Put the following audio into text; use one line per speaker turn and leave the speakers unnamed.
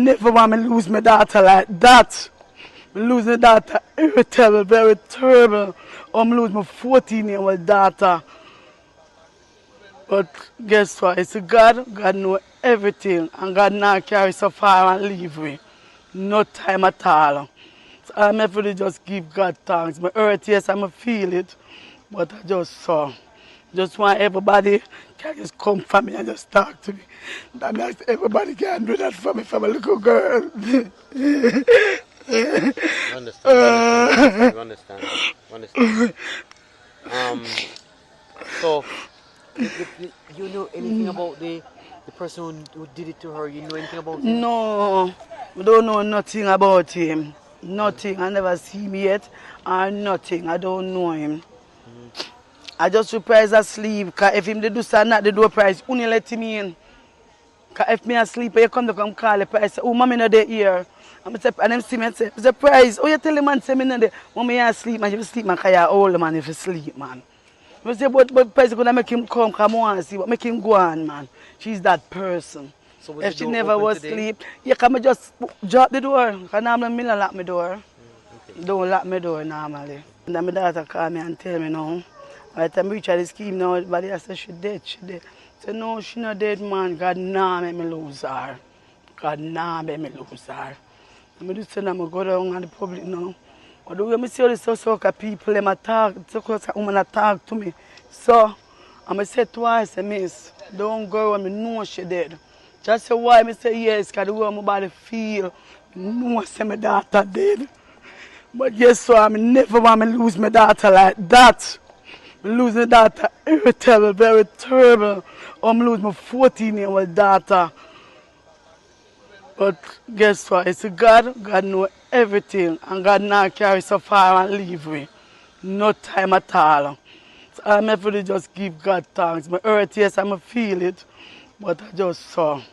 never want to lose my daughter like that. I lose my daughter irritable, very terrible. I'm lose my 14-year-old daughter. But guess what? It's God. God know everything. And God now carry so far and leave me. No time at all. So I'm every just give God thanks. My hurt, yes, I'm feel it. But I just saw. Just want everybody can just come for me and just talk to me. That means everybody can do that for me, for my little girl.
We understand. We understand. We understand. So, you know anything about the person who did it to her? You know anything about him?
No, I don't know nothing about him. Nothing. I never see him yet. Or nothing. I don't know him.
Mm.
I just surprised asleep. Because if him they do stand at the door price, only let him in. Because if me asleep, you come to come call the price. Oh, mommy not there here. And them see me and say, the price. Oh, you tell the man say me not there. Mommy you asleep, man. You sleep, man. Because you're old, man, if you sleep, man. I say, but price gonna make him come on and see what make him go on, man. She's that person.
So was
If
the
she
door
never
open
was
today?
asleep, you can just drop the door. Because normally me don't lock my door.
Okay.
Don't lock my door normally. And then my daughter call me and tell me now. By the time we reach the scheme now, everybody I say she dead, she dead. I say no, she not dead, man. God nah make me lose her. God nah make me lose her. And I just say I'm go down on the public now. But the way I see all the social people, them attack, social women attack to me. So, I say twice, miss, don't go when I know she dead. Just say why I say yes, because the way my body feel, I know I say my daughter dead. But yes, so I never want to lose my daughter like that. I lose my daughter irritable, very terrible. I'm lose my 14-year-old daughter. But guess what? It's God. God know everything. And God now carry so far and leave me. No time at all. So I'm every day just give God thanks. My hurt, yes, I'm feel it. But I just saw.